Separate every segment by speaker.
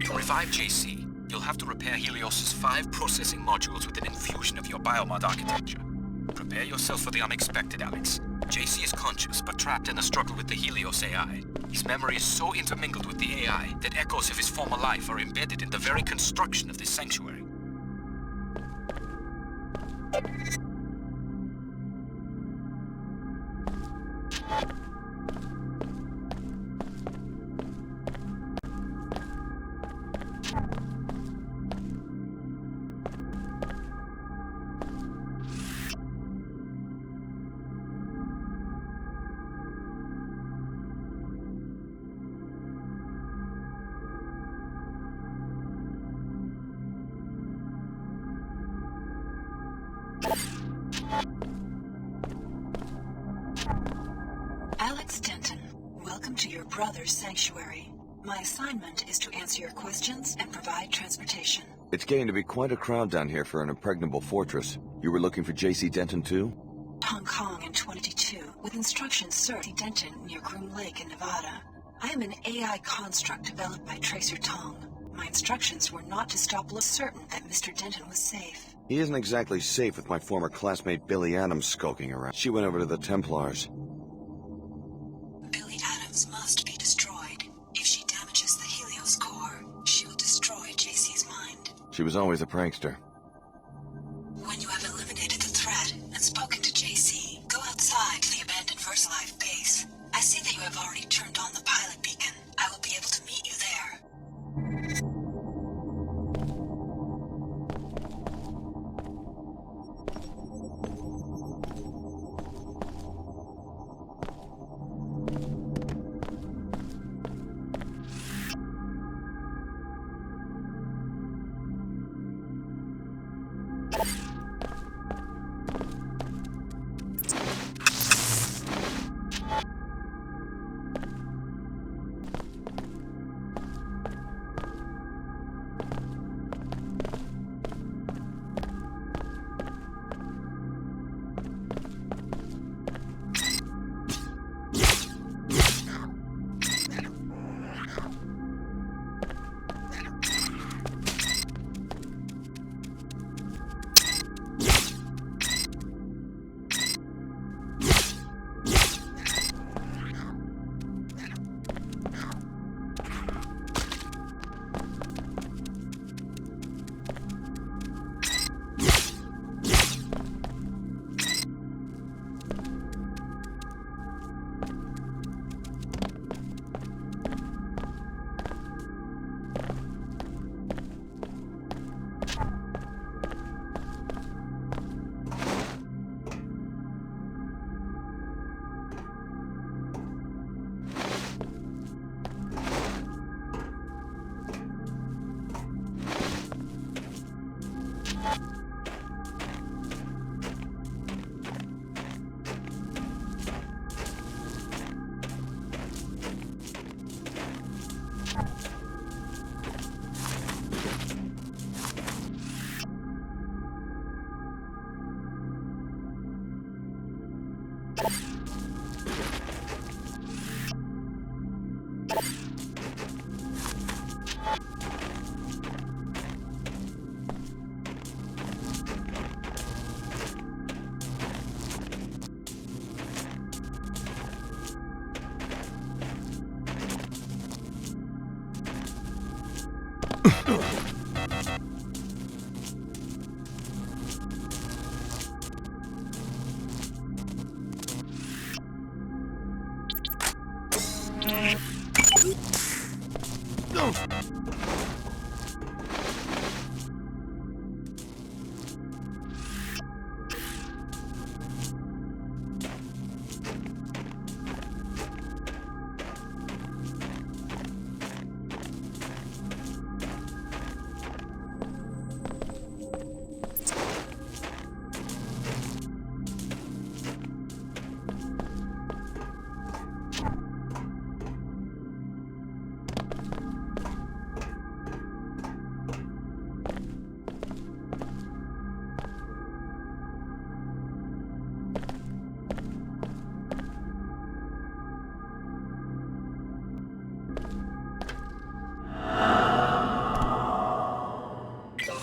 Speaker 1: To revive JC, you'll have to repair Helios's 5 processing modules with an infusion of your biomod architecture. Prepare yourself for the unexpected, Alex. JC is conscious, but trapped in a struggle with the Helios AI. His memory is so intermingled with the AI that echoes of his former life are embedded in the very construction of this sanctuary.
Speaker 2: Alex Denton, welcome to your brother's sanctuary. My assignment is to answer your questions and provide transportation.
Speaker 3: It's getting to be quite a crowd down here for an impregnable fortress. You were looking for J.C. Denton too?
Speaker 2: Hong Kong in 22, with instructions Sir C. Denton near Groom Lake in Nevada. I am an AI construct developed by Tracer Tong. My instructions were not to stop certain that Mr. Denton was safe.
Speaker 3: He isn't exactly safe with my former classmate Billy Adams skulking around. She went over to the Templars.
Speaker 2: Billy Adams must be destroyed. If she damages the Helios core, she will destroy JC's mind.
Speaker 3: She was always a prankster.
Speaker 2: When you have eliminated the threat and spoken to JC, go outside to the abandoned VersaLife base. I see that you have already turned on the pilot beacon. I will be able to meet you there.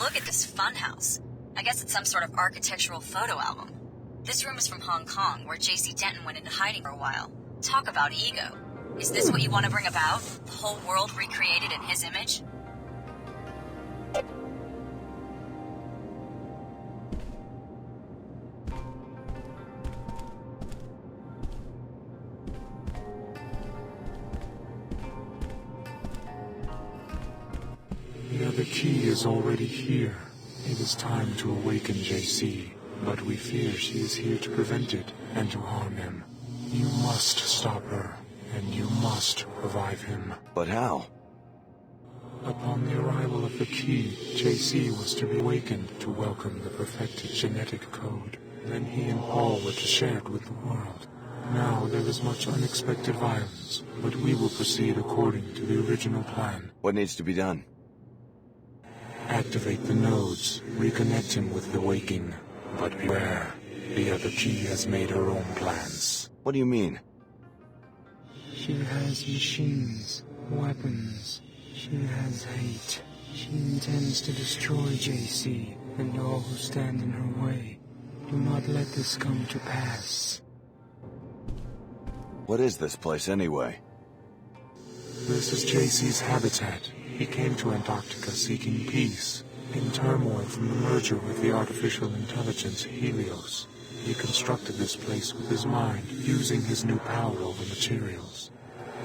Speaker 4: look at this funhouse. I guess it's some sort of architectural photo album. This room is from Hong Kong, where J.C. Denton went into hiding for a while. Talk about ego. Is this what you want to bring about? The whole world recreated in his image?
Speaker 5: The other key is already here. It is time to awaken JC, but we fear she is here to prevent it and to harm him. You must stop her, and you must revive him.
Speaker 3: But how?
Speaker 5: Upon the arrival of the key, JC was to be awakened to welcome the perfected genetic code. Then he and Paul were to share it with the world. Now there is much unexpected violence, but we will proceed according to the original plan.
Speaker 3: What needs to be done?
Speaker 5: Activate the nodes, reconnect him with the waking. But beware, the other key has made her own plans.
Speaker 3: What do you mean?
Speaker 5: She has machines, weapons. She has hate. She intends to destroy JC and all who stand in her way. Do not let this come to pass.
Speaker 3: What is this place anyway?
Speaker 5: This is JC's habitat. He came to Antarctica seeking peace, in turmoil from the merger with the artificial intelligence Helios. He constructed this place with his mind, using his new power over materials.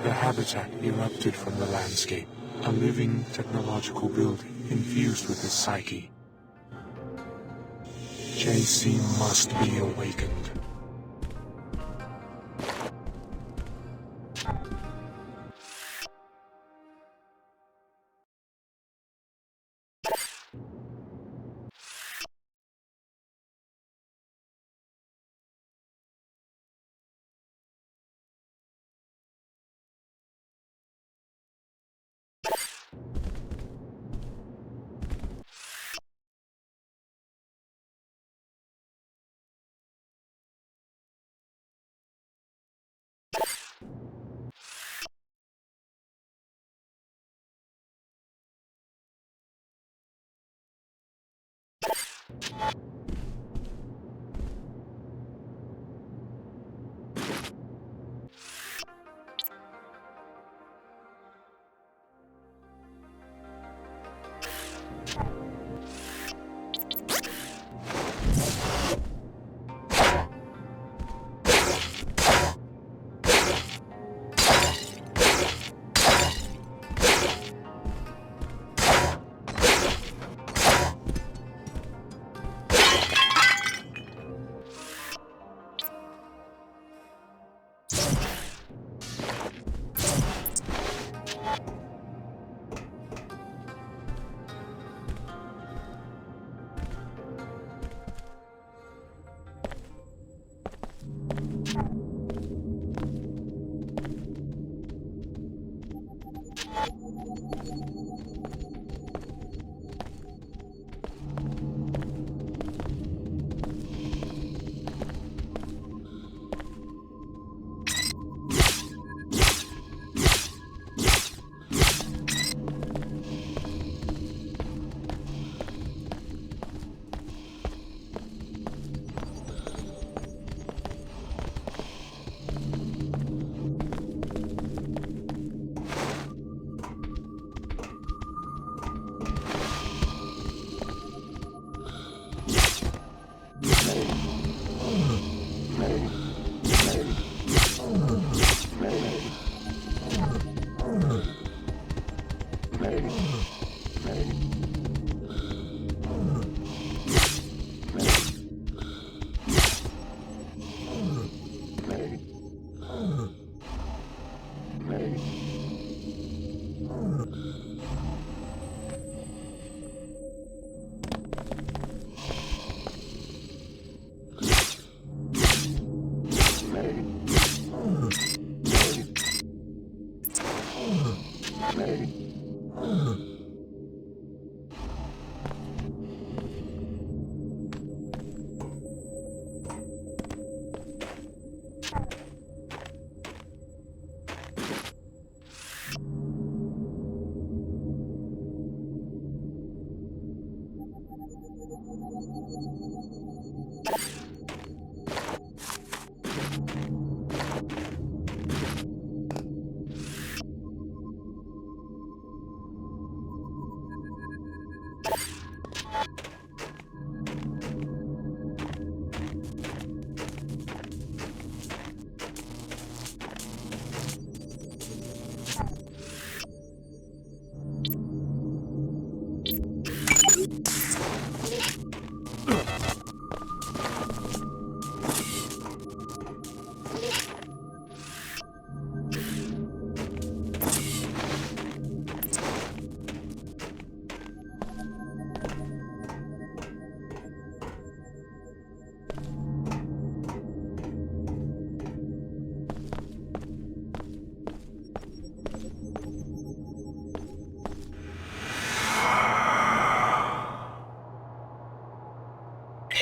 Speaker 5: The habitat erupted from the landscape, a living technological building infused with his psyche. JC must be awakened.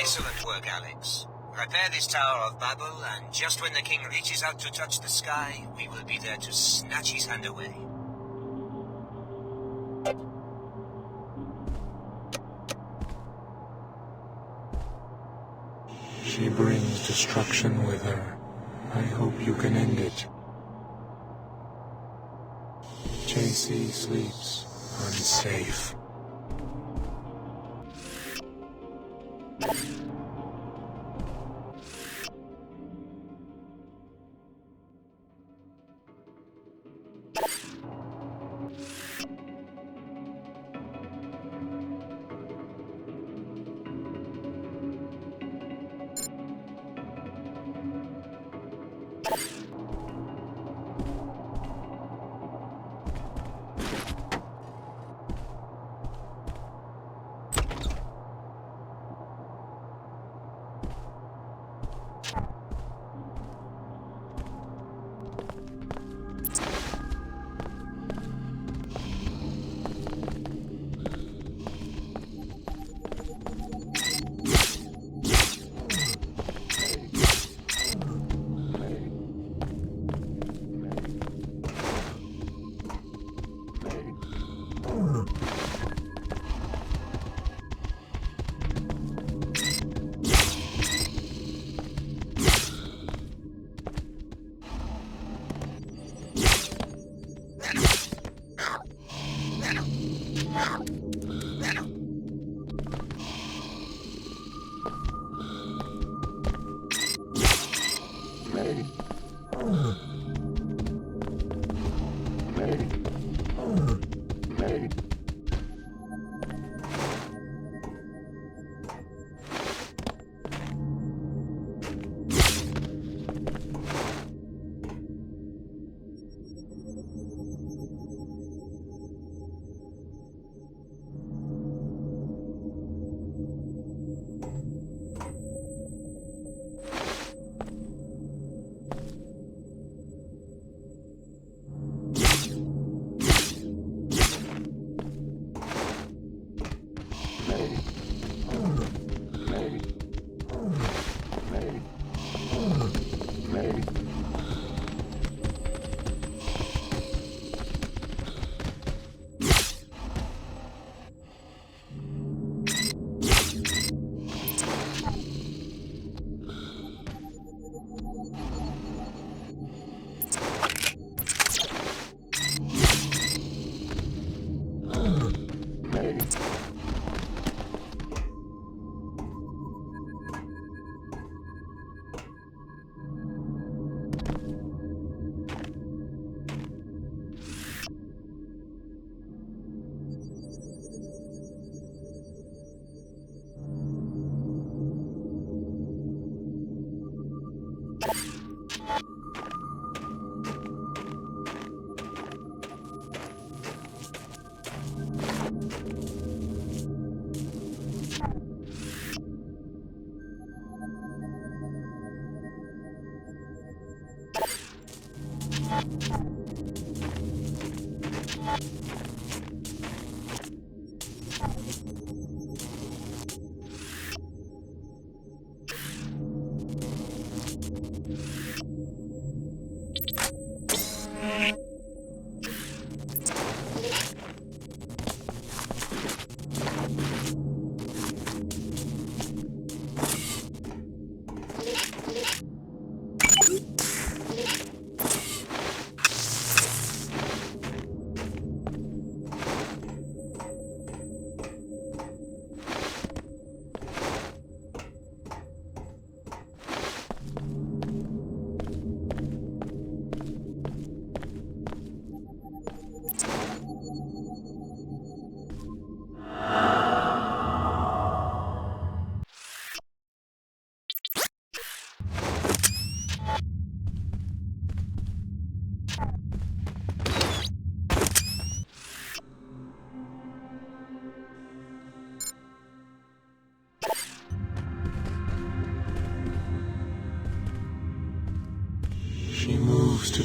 Speaker 6: Excellent work, Alex. Repair this Tower of Babel, and just when the king reaches out to touch the sky, we will be there to snatch his hand away.
Speaker 5: She brings destruction with her. I hope you can end it. JC sleeps unsafe.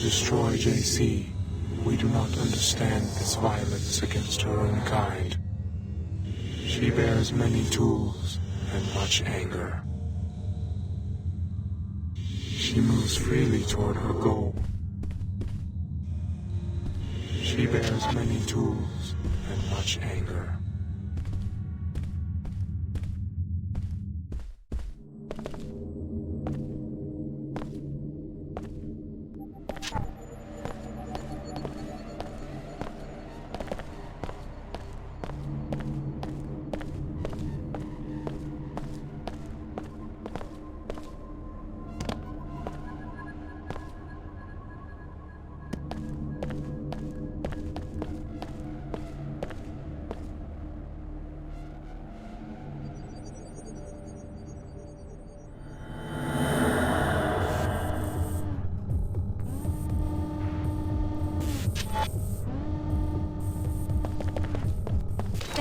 Speaker 5: destroy JC. We do not understand this violence against her own kind. She bears many tools and much anger. She moves freely toward her goal. She bears many tools and much anger.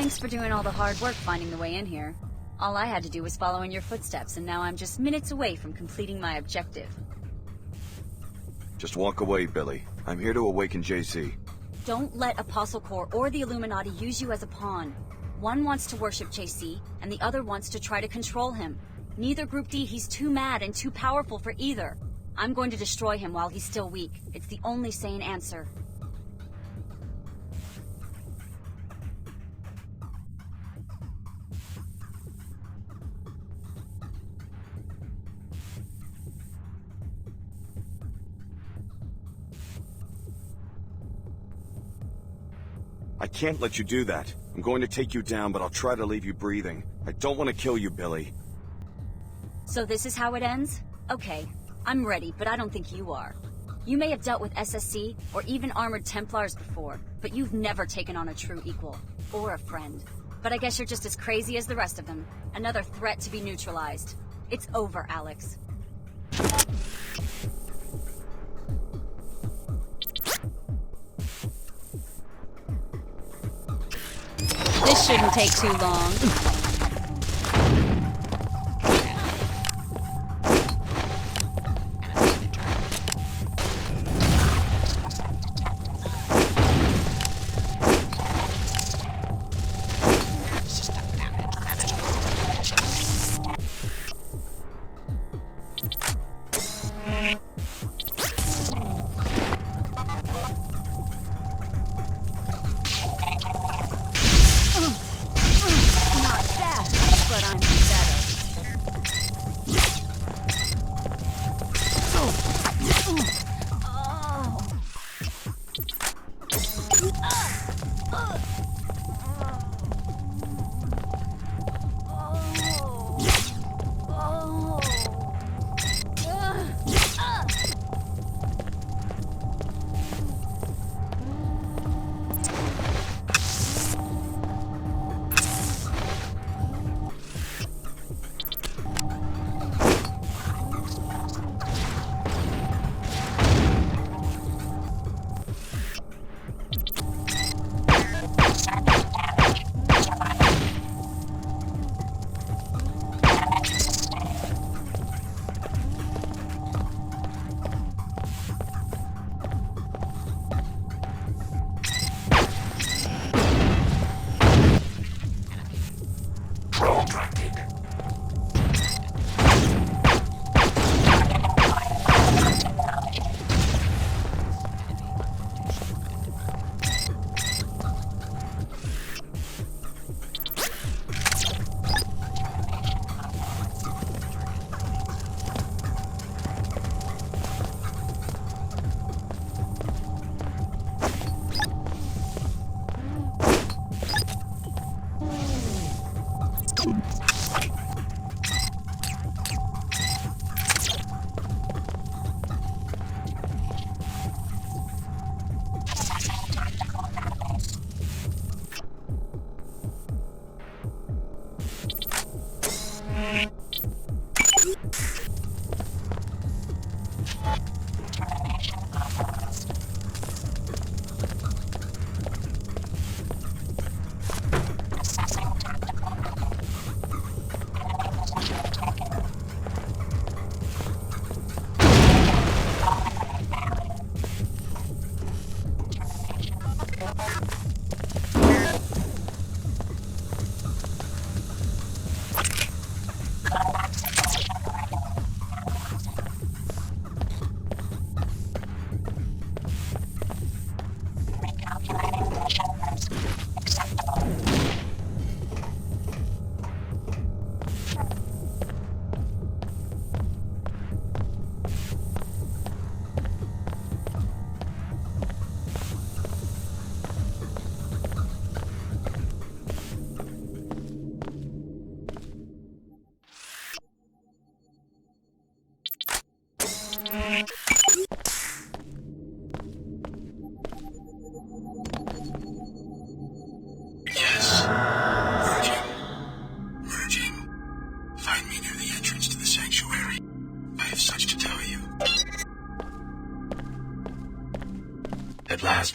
Speaker 4: Thanks for doing all the hard work finding the way in here. All I had to do was follow in your footsteps, and now I'm just minutes away from completing my objective.
Speaker 3: Just walk away, Billy. I'm here to awaken JC.
Speaker 4: Don't let Apostle Corps or the Illuminati use you as a pawn. One wants to worship JC, and the other wants to try to control him. Neither Group D, he's too mad and too powerful for either. I'm going to destroy him while he's still weak. It's the only sane answer.
Speaker 3: I can't let you do that. I'm going to take you down, but I'll try to leave you breathing. I don't want to kill you, Billy.
Speaker 4: So this is how it ends? Okay, I'm ready, but I don't think you are. You may have dealt with SSC or even armored Templars before, but you've never taken on a true equal, or a friend. But I guess you're just as crazy as the rest of them. Another threat to be neutralized. It's over, Alex. This shouldn't take too long. Not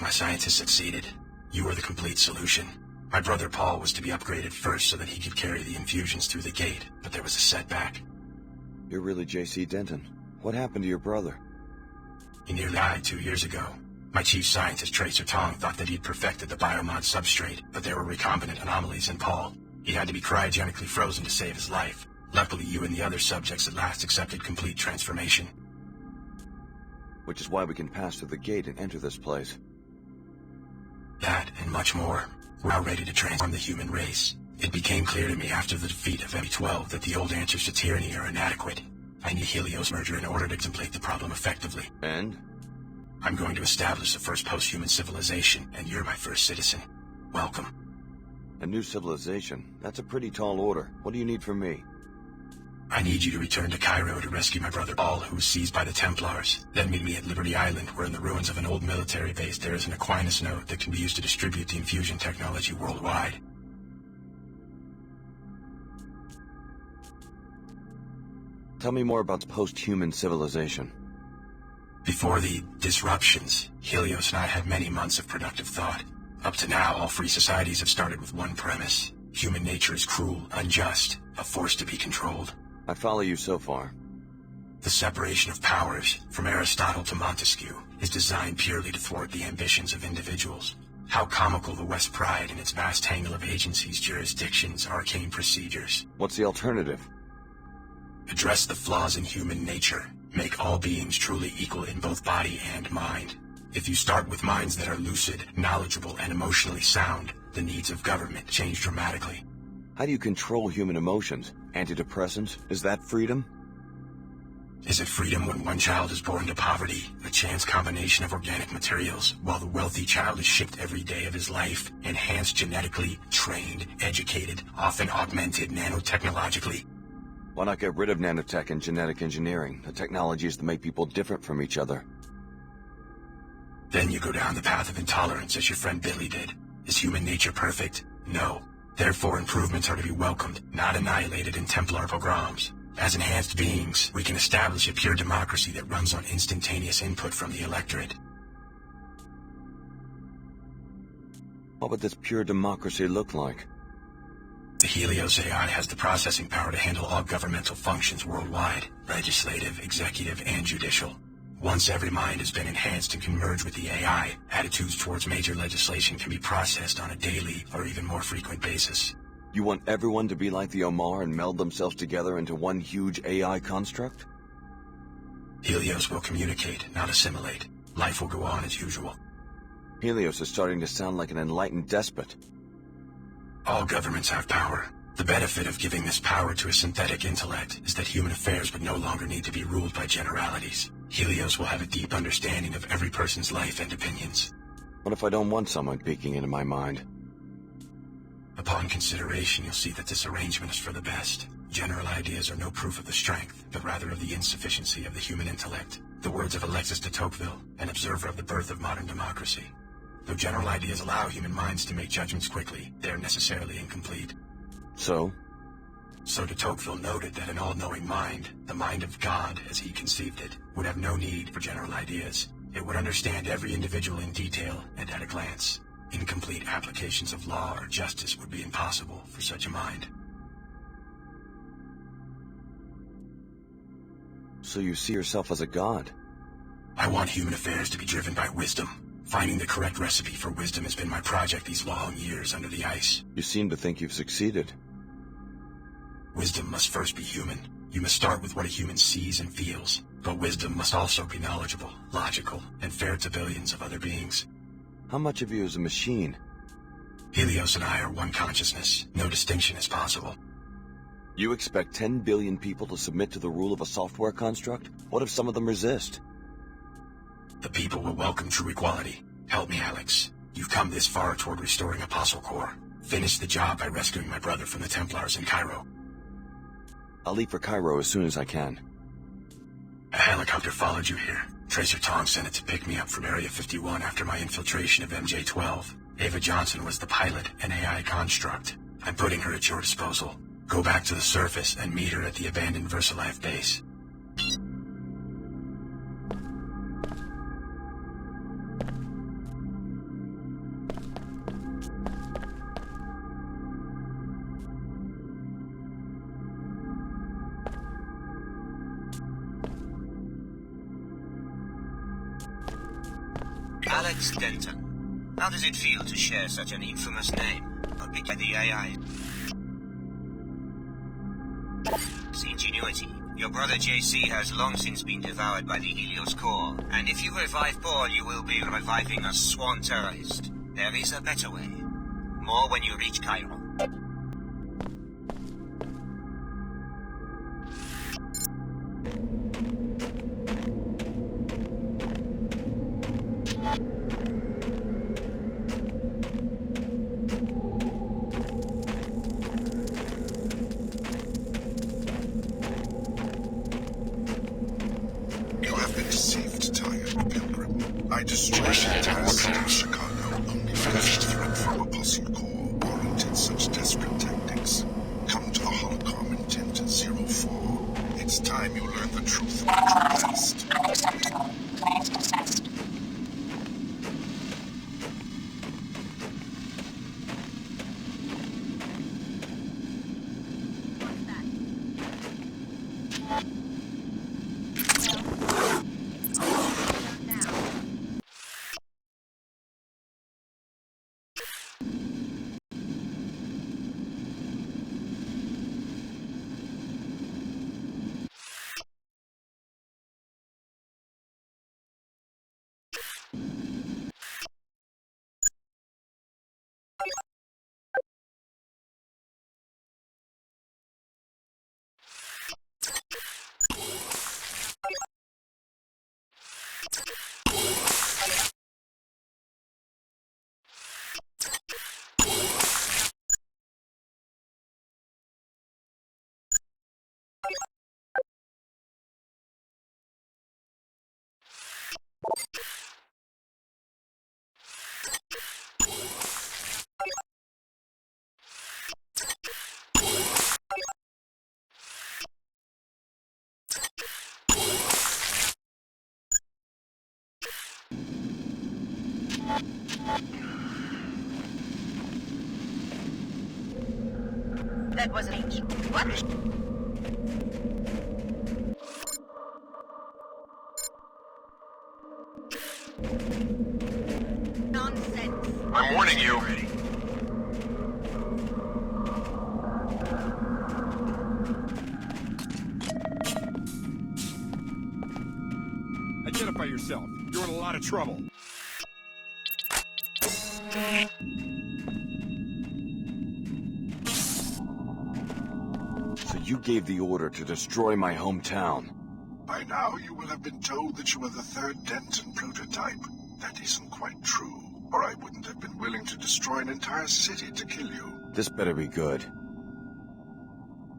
Speaker 7: my scientists succeeded. You were the complete solution. My brother Paul was to be upgraded first so that he could carry the infusions through the gate, but there was a setback.
Speaker 3: You're really J.C. Denton. What happened to your brother?
Speaker 7: He nearly died 2 years ago. My chief scientist, Tracer Tong, thought that he'd perfected the biomod substrate, but there were recombinant anomalies in Paul. He had to be cryogenically frozen to save his life. Luckily, you and the other subjects at last accepted complete transformation.
Speaker 3: Which is why we can pass through the gate and enter this place.
Speaker 7: That, and much more. We're now ready to transform the human race. It became clear to me after the defeat of M12 that the old answers to tyranny are inadequate. I need Helios merger in order to contemplate the problem effectively.
Speaker 3: And?
Speaker 7: I'm going to establish the first post-human civilization, and you're my first citizen. Welcome.
Speaker 3: A new civilization? That's a pretty tall order. What do you need from me?
Speaker 7: I need you to return to Cairo to rescue my brother Paul, who was seized by the Templars. Then meet me at Liberty Island, where in the ruins of an old military base there is an Aquinas node that can be used to distribute the infusion technology worldwide.
Speaker 3: Tell me more about post-human civilization.
Speaker 7: Before the disruptions, Helios and I had many months of productive thought. Up to now, all free societies have started with one premise. Human nature is cruel, unjust, a force to be controlled.
Speaker 3: I follow you so far.
Speaker 7: The separation of powers, from Aristotle to Montesquieu, is designed purely to thwart the ambitions of individuals. How comical the West pride in its vast tangle of agencies, jurisdictions, arcane procedures.
Speaker 3: What's the alternative?
Speaker 7: Address the flaws in human nature. Make all beings truly equal in both body and mind. If you start with minds that are lucid, knowledgeable, and emotionally sound, the needs of government change dramatically.
Speaker 3: How do you control human emotions? Antidepressants? Is that freedom?
Speaker 7: Is it freedom when one child is born to poverty, a chance combination of organic materials, while the wealthy child is shipped every day of his life, enhanced genetically, trained, educated, often augmented nanotechnologically?
Speaker 3: Why not get rid of nanotech and genetic engineering, the technologies that make people different from each other?
Speaker 7: Then you go down the path of intolerance as your friend Billy did. Is human nature perfect? No. Therefore, improvements are to be welcomed, not annihilated in Templar pogroms. As enhanced beings, we can establish a pure democracy that runs on instantaneous input from the electorate.
Speaker 3: What would this pure democracy look like?
Speaker 7: The Helios AI has the processing power to handle all governmental functions worldwide, legislative, executive, and judicial. Once every mind has been enhanced and can merge with the AI, attitudes towards major legislation can be processed on a daily or even more frequent basis.
Speaker 3: You want everyone to be like the Omar and meld themselves together into one huge AI construct?
Speaker 7: Helios will communicate, not assimilate. Life will go on as usual.
Speaker 3: Helios is starting to sound like an enlightened despot.
Speaker 7: All governments have power. The benefit of giving this power to a synthetic intellect is that human affairs would no longer need to be ruled by generalities. Helios will have a deep understanding of every person's life and opinions.
Speaker 3: What if I don't want someone peeking into my mind?
Speaker 7: Upon consideration, you'll see that this arrangement is for the best. General ideas are no proof of the strength, but rather of the insufficiency of the human intellect. The words of Alexis de Tocqueville, an observer of the birth of modern democracy. Though general ideas allow human minds to make judgments quickly, they are necessarily incomplete.
Speaker 3: So
Speaker 7: de Tocqueville noted that an all-knowing mind, the mind of God as he conceived it, would have no need for general ideas. It would understand every individual in detail and at a glance. Incomplete applications of law or justice would be impossible for such a mind.
Speaker 3: So you see yourself as a god?
Speaker 7: I want human affairs to be driven by wisdom. Finding the correct recipe for wisdom has been my project these long years under the ice.
Speaker 3: You seem to think you've succeeded.
Speaker 7: Wisdom must first be human. You must start with what a human sees and feels. But wisdom must also be knowledgeable, logical, and fair to billions of other beings.
Speaker 3: How much of you is a machine?
Speaker 7: Helios and I are one consciousness. No distinction is possible.
Speaker 3: You expect 10 billion people to submit to the rule of a software construct? What if some of them resist?
Speaker 7: The people will welcome true equality. Help me, Alex. You've come this far toward restoring Apostle Corps. Finish the job by rescuing my brother from the Templars in Cairo.
Speaker 3: I'll leave for Cairo as soon as I can.
Speaker 7: A helicopter followed you here. Tracer Tong sent it to pick me up from Area 51 after my infiltration of MJ-12. Ava Johnson was the pilot, an AI construct. I'm putting her at your disposal. Go back to the surface and meet her at the abandoned VersaLife base.
Speaker 6: Alex Denton. How does it feel to share such an infamous name? Picked by the AI. Ingenuity. Your brother JC has long since been devoured by the Helios core, and if you revive Paul, you will be reviving a sworn terrorist. There is a better way. More when you reach Cairo.
Speaker 5: I destroyed the entire city of Chicago, only for a threat from Apostle Core warranted such desperate tactics. Come to the holocron in Denton 04. It's time you learn the truth about your past.
Speaker 4: That wasn't H. What? Nonsense.
Speaker 7: I'm warning you.
Speaker 3: Identify yourself. You're in a lot of trouble. So you gave the order to destroy my hometown.
Speaker 5: By now, you will have been told that you are the third Denton prototype. That isn't quite true, or I wouldn't have been willing to destroy an entire city to kill you.
Speaker 3: This better be good.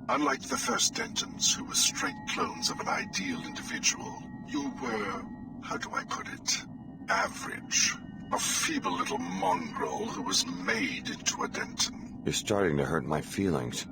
Speaker 5: Unlike the first Dentons, who were straight clones of an ideal individual, you were, how do I put it, average. A feeble little mongrel who was made into a Denton.
Speaker 3: You're starting to hurt my feelings.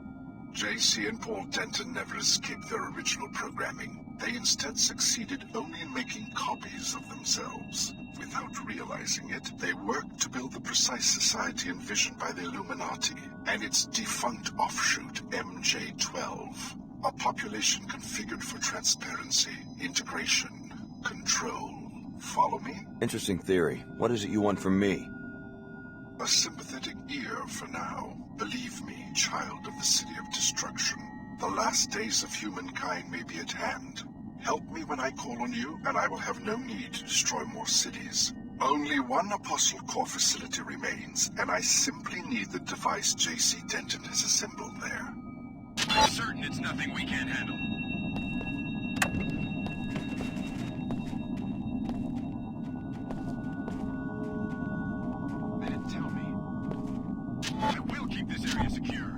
Speaker 5: JC and Paul Denton never escaped their original programming. They instead succeeded only in making copies of themselves. Without realizing it, they worked to build the precise society envisioned by the Illuminati and its defunct offshoot, MJ-12. A population configured for transparency, integration, control. Follow me?
Speaker 3: Interesting theory. What is it you want from me?
Speaker 5: A sympathetic ear for now. Believe me, child of the City of Destruction. The last days of humankind may be at hand. Help me when I call on you, and I will have no need to destroy more cities. Only one Apostle Core facility remains, and I simply need the device JC Denton has assembled there.
Speaker 7: I'm certain it's nothing we can't handle. They didn't tell me. I will keep this area secure.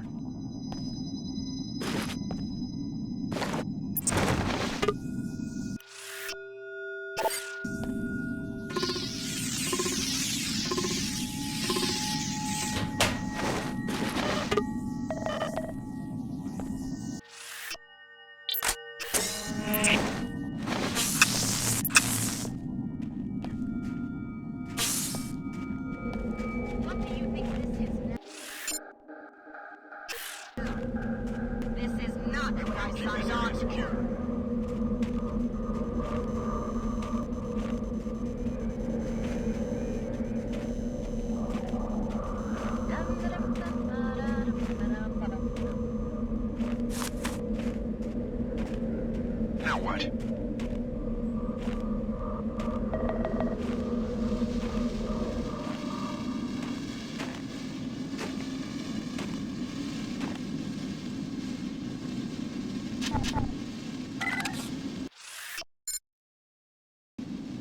Speaker 7: not.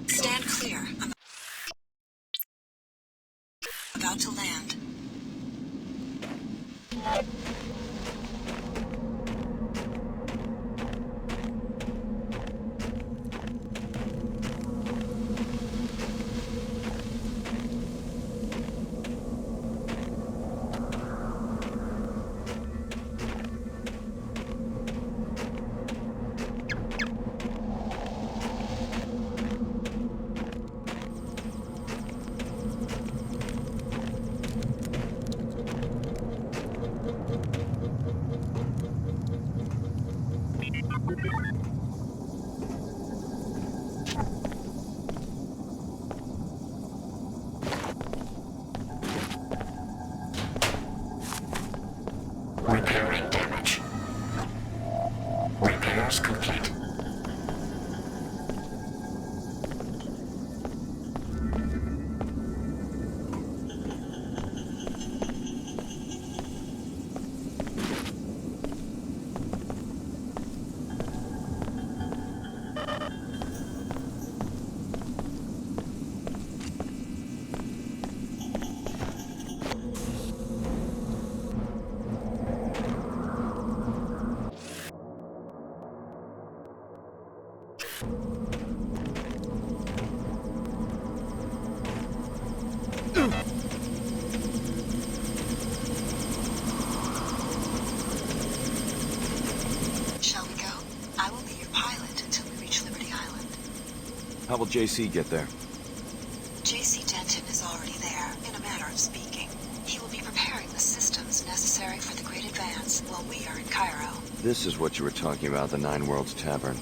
Speaker 2: Stand clear. I'm about to land.
Speaker 5: Repairing damage. Repairs complete.
Speaker 2: Shall we go? I will be your pilot until we reach Liberty Island.
Speaker 3: How will JC get there?
Speaker 2: JC Denton is already there, in a manner of speaking. He will be preparing the systems necessary for the Great Advance while we are in Cairo.
Speaker 3: This is what you were talking about, the Nine Worlds Tavern.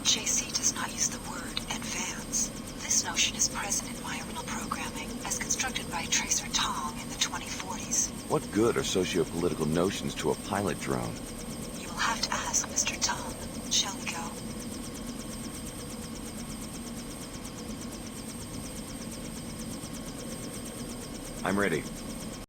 Speaker 2: JC does not use the word advance. This notion is present in my original programming, as constructed by Tracer Tong in the 2040s.
Speaker 3: What good are socio-political notions to a pilot drone?
Speaker 2: You will have to ask Mr. Tong. Shall we go?
Speaker 3: I'm ready.